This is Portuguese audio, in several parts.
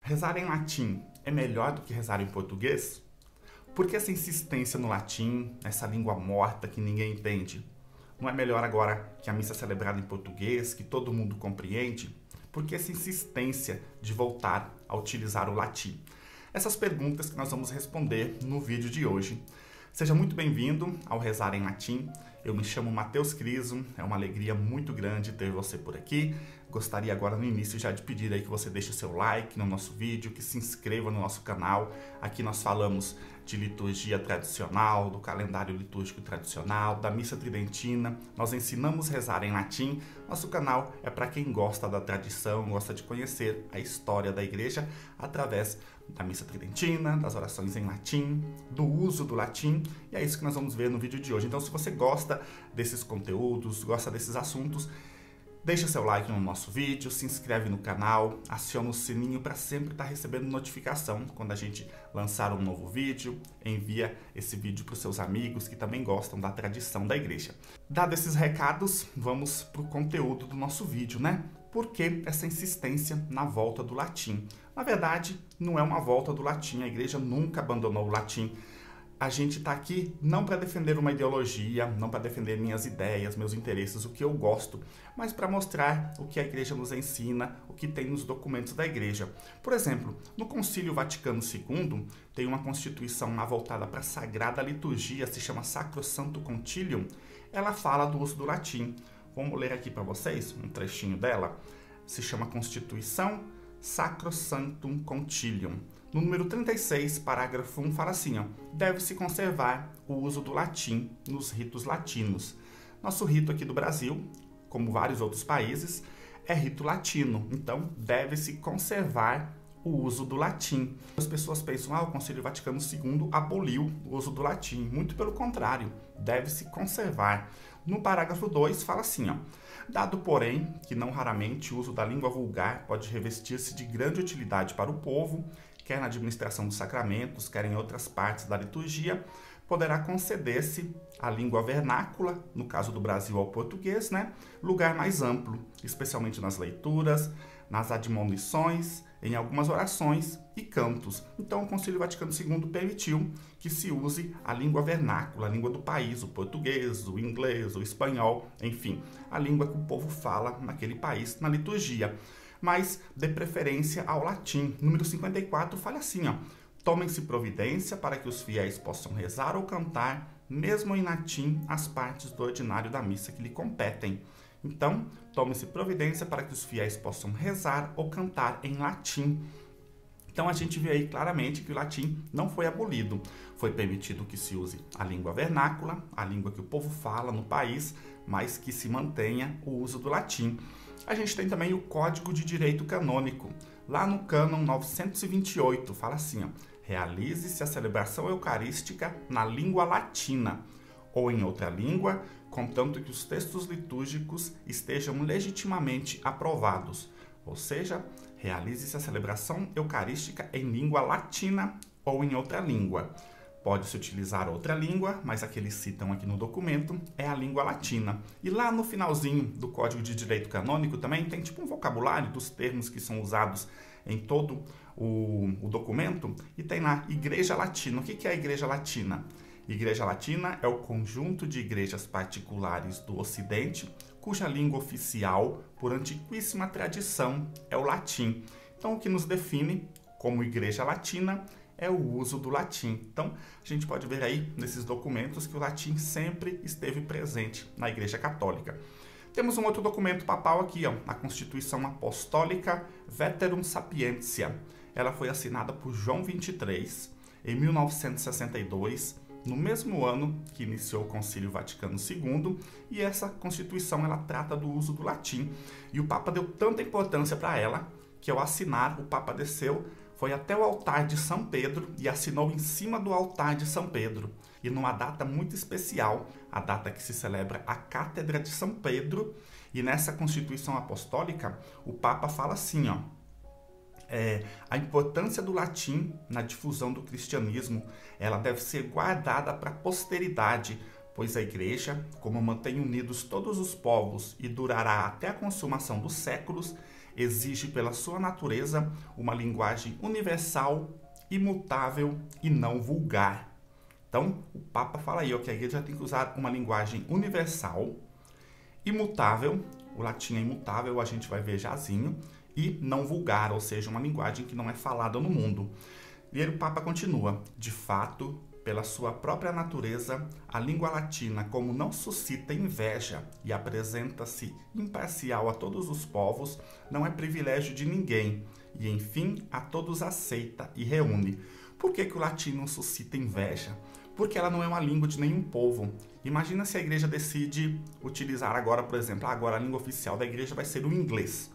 Rezar em latim é melhor do que rezar em português? Por que essa insistência no latim, essa língua morta que ninguém entende? Não é melhor agora que a missa é celebrada em português, que todo mundo compreende? Por que essa insistência de voltar a utilizar o latim? Essas perguntas que nós vamos responder no vídeo de hoje. Seja muito bem-vindo ao Rezar em Latim. Eu me chamo Matheus Criso, é uma alegria muito grande ter você por aqui. Gostaria agora no início já de pedir aí que você deixe o seu like no nosso vídeo, que se inscreva no nosso canal. Aqui nós falamos de liturgia tradicional, do calendário litúrgico tradicional, da missa tridentina. Nós ensinamos a rezar em latim. Nosso canal é para quem gosta da tradição, gosta de conhecer a história da igreja através da missa tridentina, das orações em latim, do uso do latim, e é isso que nós vamos ver no vídeo de hoje. Então, se você gosta desses conteúdos, gosta desses assuntos, deixa seu like no nosso vídeo, se inscreve no canal, aciona o sininho para sempre estar recebendo notificação quando a gente lançar um novo vídeo, envia esse vídeo para os seus amigos que também gostam da tradição da igreja. Dados esses recados, vamos para o conteúdo do nosso vídeo, né? Por que essa insistência na volta do latim? Na verdade, não é uma volta do latim, a igreja nunca abandonou o latim. A gente está aqui não para defender uma ideologia, não para defender minhas ideias, meus interesses, o que eu gosto, mas para mostrar o que a igreja nos ensina, o que tem nos documentos da igreja. Por exemplo, no Concílio Vaticano II, tem uma constituição lá voltada para a Sagrada Liturgia, se chama Sacrosanctum Concilium. Ela fala do uso do latim. Vamos ler aqui para vocês um trechinho dela. Se chama Constituição Sacrosanctum Concilium. No número 36, parágrafo 1, fala assim, deve-se conservar o uso do latim nos ritos latinos. Nosso rito aqui do Brasil, como vários outros países, é rito latino, então deve-se conservar o uso do latim. As pessoas pensam, o Concílio Vaticano II aboliu o uso do latim. Muito pelo contrário, deve-se conservar. No parágrafo 2 fala assim, dado, porém, que não raramente o uso da língua vulgar pode revestir-se de grande utilidade para o povo, quer na administração dos sacramentos, quer em outras partes da liturgia, poderá conceder-se à língua vernácula, no caso do Brasil ao português, lugar mais amplo, especialmente nas leituras, nas admonições, em algumas orações e cantos. Então, o Concílio Vaticano II permitiu que se use a língua vernácula, a língua do país, o português, o inglês, o espanhol, enfim, a língua que o povo fala naquele país, na liturgia. Mas dê preferência ao latim. Número 54 fala assim, tomem-se providência para que os fiéis possam rezar ou cantar, mesmo em latim, as partes do ordinário da missa que lhe competem. Então, tome-se providência para que os fiéis possam rezar ou cantar em latim. Então, a gente vê aí claramente que o latim não foi abolido. Foi permitido que se use a língua vernácula, a língua que o povo fala no país, mas que se mantenha o uso do latim. A gente tem também o Código de Direito Canônico. Lá no cânon 928, fala assim, realize-se a celebração eucarística na língua latina, ou em outra língua, contanto que os textos litúrgicos estejam legitimamente aprovados. Ou seja, realize-se a celebração eucarística em língua latina ou em outra língua. Pode-se utilizar outra língua, mas a que eles citam aqui no documento é a língua latina. E lá no finalzinho do Código de Direito Canônico também tem tipo um vocabulário dos termos que são usados em todo o documento. E tem lá Igreja Latina. O que é a Igreja Latina? Igreja Latina é o conjunto de igrejas particulares do Ocidente, cuja língua oficial, por antiquíssima tradição, é o latim. Então, o que nos define como Igreja Latina é o uso do latim. Então, a gente pode ver aí nesses documentos que o latim sempre esteve presente na Igreja Católica. Temos um outro documento papal aqui, a Constituição Apostólica Veterum Sapientia. Ela foi assinada por João XXIII em 1962, no mesmo ano que iniciou o Concílio Vaticano II, e essa Constituição ela trata do uso do latim. E o Papa deu tanta importância para ela que ao assinar, o Papa desceu, foi até o altar de São Pedro e assinou em cima do altar de São Pedro. E numa data muito especial, a data que se celebra a Cátedra de São Pedro, e nessa Constituição Apostólica, o Papa fala assim, a importância do latim na difusão do cristianismo, ela deve ser guardada para a posteridade, pois a Igreja, como mantém unidos todos os povos e durará até a consumação dos séculos, exige pela sua natureza uma linguagem universal, imutável e não vulgar. Então, o Papa fala aí que a igreja tem que usar uma linguagem universal, imutável, o latim é imutável, a gente vai ver jazinho, e não vulgar, ou seja, uma linguagem que não é falada no mundo. E aí o Papa continua: de fato, pela sua própria natureza, a língua latina, como não suscita inveja e apresenta-se imparcial a todos os povos, não é privilégio de ninguém, e enfim a todos aceita e reúne. Por que o latim não suscita inveja? Porque ela não é uma língua de nenhum povo. Imagina se a igreja decide utilizar agora, por exemplo, agora a língua oficial da igreja vai ser o inglês.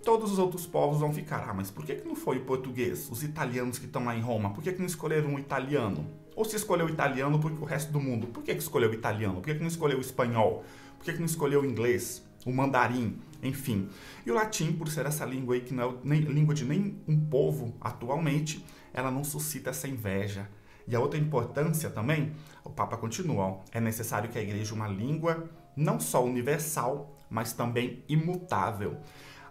Todos os outros povos vão ficar, mas por que não foi o português? Os italianos que estão lá em Roma, por que não escolheram o italiano? Ou se escolheu o italiano porque o resto do mundo, por que escolheu o italiano? Por que não escolheu o espanhol? Por que não escolheu o inglês, o mandarim, enfim? E o latim, por ser essa língua aí que não é nem língua de nenhum povo atualmente, ela não suscita essa inveja. E a outra importância também, o Papa continua, é necessário que a igreja uma língua não só universal, mas também imutável.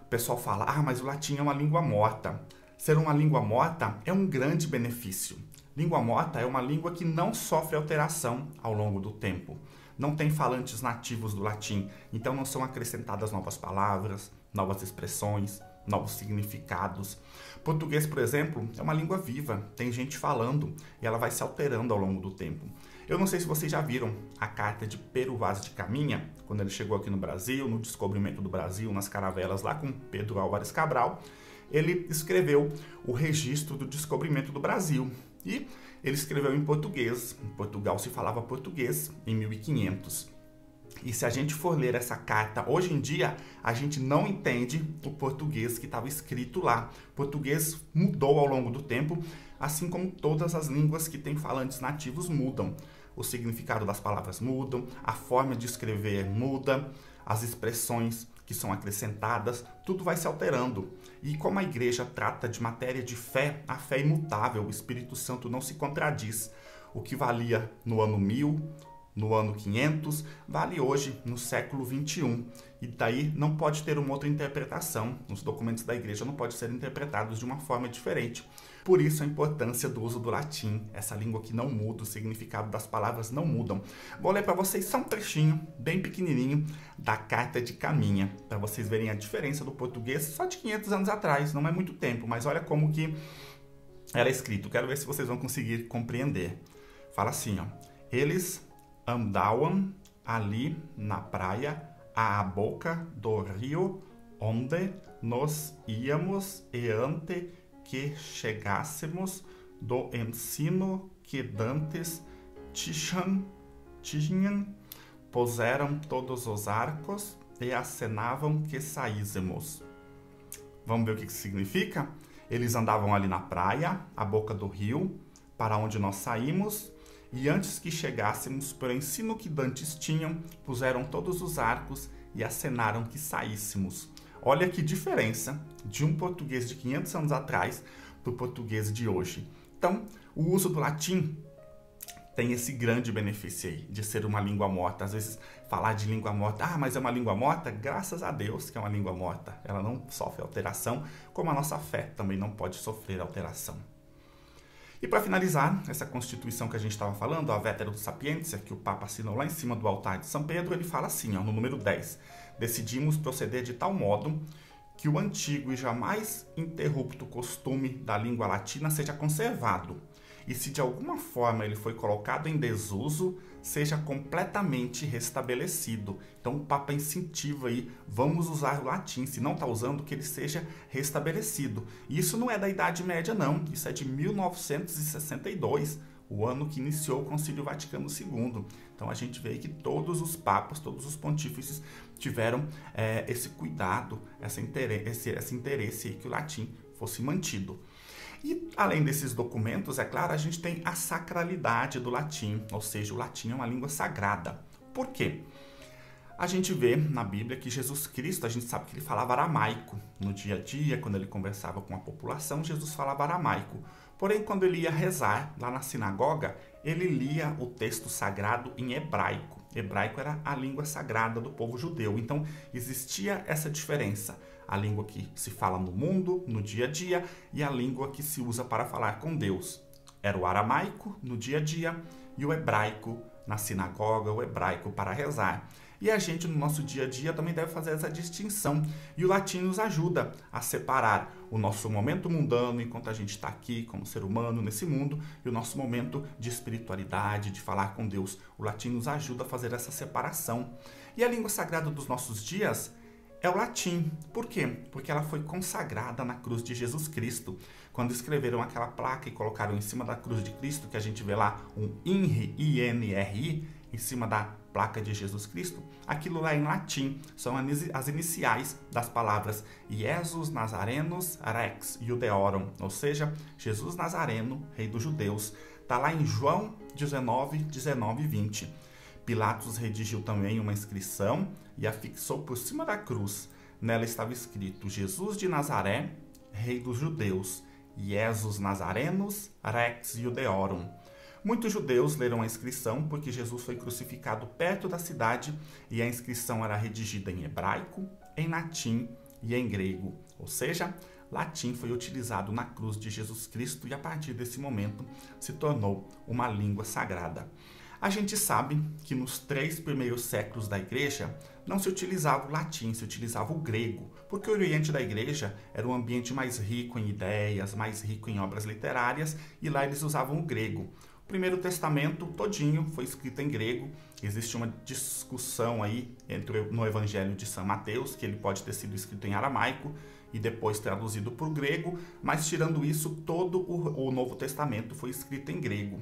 O pessoal fala, mas o latim é uma língua morta. Ser uma língua morta é um grande benefício. Língua morta é uma língua que não sofre alteração ao longo do tempo. Não tem falantes nativos do latim, então não são acrescentadas novas palavras, novas expressões, novos significados. Português, por exemplo, é uma língua viva, tem gente falando e ela vai se alterando ao longo do tempo. Eu não sei se vocês já viram a carta de Pero Vaz de Caminha, quando ele chegou aqui no Brasil, no descobrimento do Brasil, nas caravelas lá com Pedro Álvares Cabral, ele escreveu o registro do descobrimento do Brasil. E ele escreveu em português. Em Portugal se falava português em 1500. E se a gente for ler essa carta hoje em dia, a gente não entende o português que estava escrito lá. O português mudou ao longo do tempo, assim como todas as línguas que têm falantes nativos mudam. O significado das palavras mudam, a forma de escrever muda, as expressões que são acrescentadas, tudo vai se alterando. E como a igreja trata de matéria de fé, a fé é imutável, o Espírito Santo não se contradiz. O que valia no ano 1000, no ano 500, vale hoje, no século 21. E daí não pode ter uma outra interpretação. Os documentos da igreja não podem ser interpretados de uma forma diferente. Por isso a importância do uso do latim, essa língua que não muda, o significado das palavras não mudam. Vou ler para vocês só um trechinho, bem pequenininho, da Carta de Caminha, para vocês verem a diferença do português só de 500 anos atrás. Não é muito tempo, mas olha como que era escrito. Quero ver se vocês vão conseguir compreender. Fala assim, eles andavam ali na praia à boca do rio onde nós íamos e antes que chegássemos do ensino que dantes tinham, puseram todos os arcos e acenavam que saíssemos. Vamos ver o que isso significa? Eles andavam ali na praia, à boca do rio, para onde nós saímos, e antes que chegássemos pelo ensino que dantes tinham, puseram todos os arcos e acenaram que saíssemos. Olha que diferença de um português de 500 anos atrás para o português de hoje. Então, o uso do latim tem esse grande benefício aí de ser uma língua morta. Às vezes, falar de língua morta, mas é uma língua morta? Graças a Deus que é uma língua morta. Ela não sofre alteração, como a nossa fé também não pode sofrer alteração. E para finalizar, essa Constituição que a gente estava falando, a Vetero Sapientia, que o Papa assinou lá em cima do altar de São Pedro, ele fala assim, no número 10, decidimos proceder de tal modo que o antigo e jamais interrupto costume da língua latina seja conservado, e se de alguma forma ele foi colocado em desuso, seja completamente restabelecido. Então o Papa incentiva aí, vamos usar o latim, se não está usando, que ele seja restabelecido. E isso não é da Idade Média não, isso é de 1962, o ano que iniciou o Concílio Vaticano II. Então a gente vê que todos os papas, todos os pontífices tiveram esse cuidado, esse interesse aí que o latim fosse mantido. E, além desses documentos, é claro, a gente tem a sacralidade do latim, ou seja, o latim é uma língua sagrada. Por quê? A gente vê na Bíblia que Jesus Cristo, a gente sabe que ele falava aramaico. No dia a dia, quando ele conversava com a população, Jesus falava aramaico. Porém, quando ele ia rezar lá na sinagoga, ele lia o texto sagrado em hebraico. Hebraico era a língua sagrada do povo judeu. Então, existia essa diferença. a língua que se fala no mundo, no dia a dia, e a língua que se usa para falar com Deus. Era o aramaico no dia a dia e o hebraico na sinagoga, o hebraico para rezar. E a gente, no nosso dia a dia, também deve fazer essa distinção. E o latim nos ajuda a separar o nosso momento mundano, enquanto a gente está aqui como ser humano nesse mundo, e o nosso momento de espiritualidade, de falar com Deus. O latim nos ajuda a fazer essa separação. E a língua sagrada dos nossos dias é o latim. Por quê? Porque ela foi consagrada na cruz de Jesus Cristo. Quando escreveram aquela placa e colocaram em cima da cruz de Cristo, que a gente vê lá um INRI, I-N-R-I, em cima da placa de Jesus Cristo, aquilo lá em latim são as iniciais das palavras Jesus Nazarenus Rex Iudeorum, ou seja, Jesus Nazareno, rei dos judeus. Está lá em João 19, 19 e 20. Pilatos redigiu também uma inscrição e a fixou por cima da cruz. Nela estava escrito: Jesus de Nazaré, rei dos judeus, Jesus Nazarenus Rex Iudeorum. Muitos judeus leram a inscrição porque Jesus foi crucificado perto da cidade e a inscrição era redigida em hebraico, em latim e em grego. Ou seja, latim foi utilizado na cruz de Jesus Cristo e a partir desse momento se tornou uma língua sagrada. A gente sabe que nos 3 primeiros séculos da igreja não se utilizava o latim, se utilizava o grego, porque o Oriente da igreja era um ambiente mais rico em ideias, mais rico em obras literárias e lá eles usavam o grego. O Primeiro Testamento todinho foi escrito em grego. Existe uma discussão aí no Evangelho de São Mateus, que ele pode ter sido escrito em aramaico e depois traduzido para o grego, mas tirando isso, todo o Novo Testamento foi escrito em grego.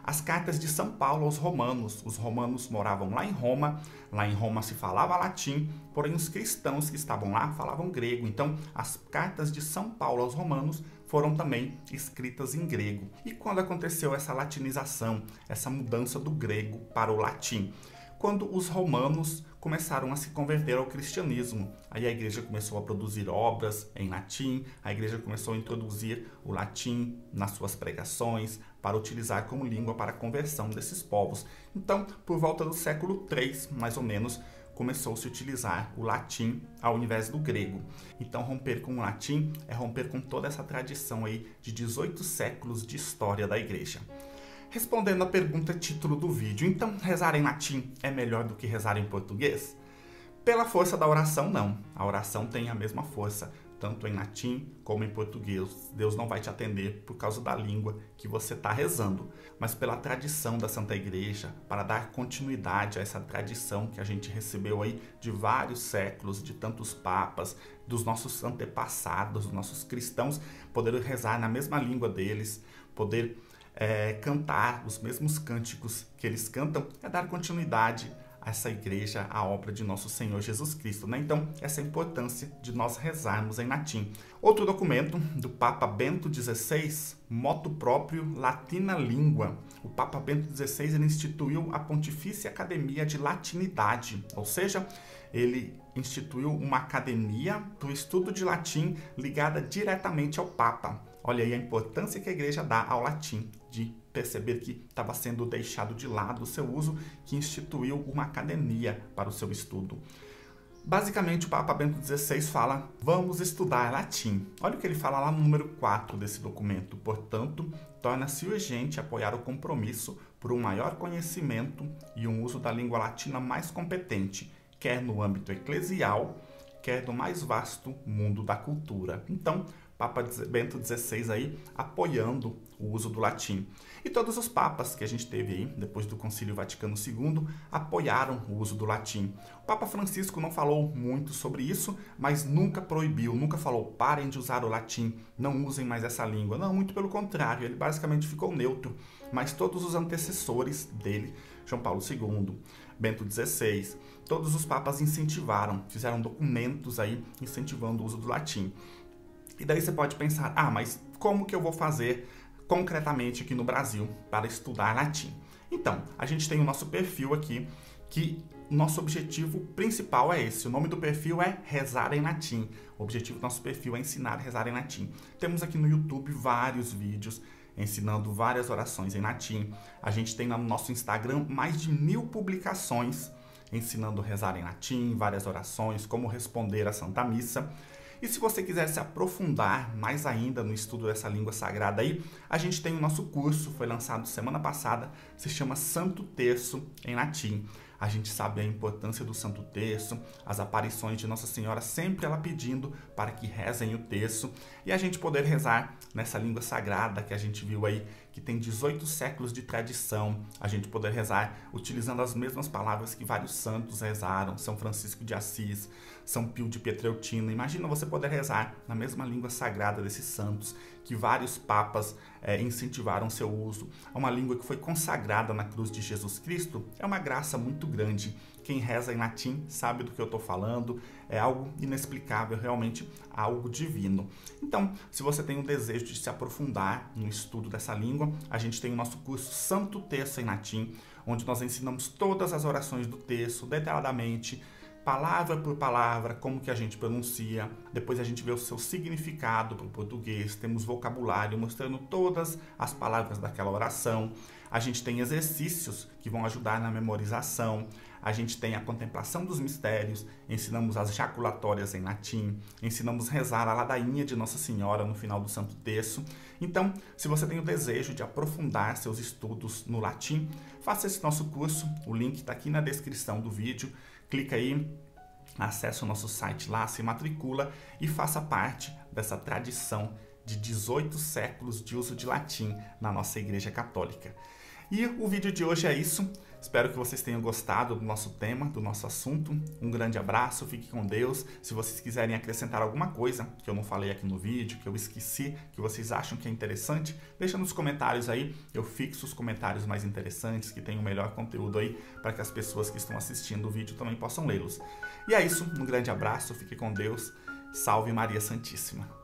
As cartas de São Paulo aos romanos. Os romanos moravam lá em Roma se falava latim, porém os cristãos que estavam lá falavam grego. Então, as cartas de São Paulo aos romanos foram também escritas em grego. E quando aconteceu essa latinização, essa mudança do grego para o latim? Quando os romanos começaram a se converter ao cristianismo. Aí a igreja começou a produzir obras em latim, a igreja começou a introduzir o latim nas suas pregações, para utilizar como língua para a conversão desses povos. Então, por volta do século III, mais ou menos, começou-se a utilizar o latim ao invés do grego. Então, romper com o latim é romper com toda essa tradição aí de 18 séculos de história da igreja. Respondendo à pergunta título do vídeo, então rezar em latim é melhor do que rezar em português? Pela força da oração, não. A oração tem a mesma força, tanto em latim como em português. Deus não vai te atender por causa da língua que você está rezando, mas pela tradição da Santa Igreja, para dar continuidade a essa tradição que a gente recebeu aí de vários séculos, de tantos papas, dos nossos antepassados, dos nossos cristãos, poder rezar na mesma língua deles, poder cantar os mesmos cânticos que eles cantam, é dar continuidade a essa igreja, a obra de nosso Senhor Jesus Cristo, né? Então, essa é a importância de nós rezarmos em latim. Outro documento do Papa Bento XVI, Motu Proprio Latina Lingua. O Papa Bento XVI ele instituiu a Pontifícia Academia de Latinidade, ou seja, ele instituiu uma academia do estudo de latim ligada diretamente ao Papa. Olha aí a importância que a igreja dá ao latim, de perceber que estava sendo deixado de lado o seu uso, que instituiu uma academia para o seu estudo. Basicamente, o Papa Bento XVI fala, vamos estudar latim. Olha o que ele fala lá no número 4 desse documento. Portanto, torna-se urgente apoiar o compromisso por um maior conhecimento e um uso da língua latina mais competente, quer no âmbito eclesial, quer no mais vasto mundo da cultura. Então, Papa Bento XVI aí apoiando o uso do latim. E todos os papas que a gente teve aí, depois do Concílio Vaticano II, apoiaram o uso do latim. O Papa Francisco não falou muito sobre isso, mas nunca proibiu, nunca falou, parem de usar o latim, não usem mais essa língua. Não, muito pelo contrário, ele basicamente ficou neutro. Mas todos os antecessores dele, João Paulo II, Bento XVI, todos os papas incentivaram, fizeram documentos aí incentivando o uso do latim. E daí você pode pensar, mas como que eu vou fazer concretamente aqui no Brasil para estudar latim? Então, a gente tem o nosso perfil aqui, que nosso objetivo principal é esse. O nome do perfil é Rezar em Latim. O objetivo do nosso perfil é ensinar a rezar em latim. Temos aqui no YouTube vários vídeos ensinando várias orações em latim. A gente tem no nosso Instagram mais de 1000 publicações ensinando a rezar em latim, várias orações, como responder à Santa Missa. E se você quiser se aprofundar mais ainda no estudo dessa língua sagrada aí, a gente tem o nosso curso, foi lançado semana passada, se chama Santo Terço em latim. A gente sabe a importância do Santo Terço, as aparições de Nossa Senhora, sempre ela pedindo para que rezem o terço e a gente poder rezar nessa língua sagrada que a gente viu aí, que tem 18 séculos de tradição, a gente poder rezar utilizando as mesmas palavras que vários santos rezaram, São Francisco de Assis, São Pio de Pietrelcina. Imagina você poder rezar na mesma língua sagrada desses santos, que vários papas incentivaram seu uso. É uma língua que foi consagrada na cruz de Jesus Cristo, é uma graça muito grande. Quem reza em latim sabe do que eu estou falando, é algo inexplicável, realmente algo divino. Então, se você tem um desejo de se aprofundar no estudo dessa língua, a gente tem o nosso curso Santo Terço em latim, onde nós ensinamos todas as orações do terço, detalhadamente, palavra por palavra, como que a gente pronuncia. Depois a gente vê o seu significado para o português, temos vocabulário mostrando todas as palavras daquela oração. A gente tem exercícios que vão ajudar na memorização. A gente tem a contemplação dos mistérios, ensinamos as jaculatórias em latim, ensinamos a rezar a ladainha de Nossa Senhora no final do Santo Terço. Então, se você tem o desejo de aprofundar seus estudos no latim, faça esse nosso curso, o link está aqui na descrição do vídeo. Clica aí, acesse o nosso site lá, se matricula e faça parte dessa tradição de 18 séculos de uso de latim na nossa Igreja Católica. E o vídeo de hoje é isso. Espero que vocês tenham gostado do nosso tema, do nosso assunto. Um grande abraço, fique com Deus. Se vocês quiserem acrescentar alguma coisa que eu não falei aqui no vídeo, que eu esqueci, que vocês acham que é interessante, deixa nos comentários aí. Eu fixo os comentários mais interessantes, que tem o melhor conteúdo aí, para que as pessoas que estão assistindo o vídeo também possam lê-los. E é isso, um grande abraço, fique com Deus. Salve Maria Santíssima.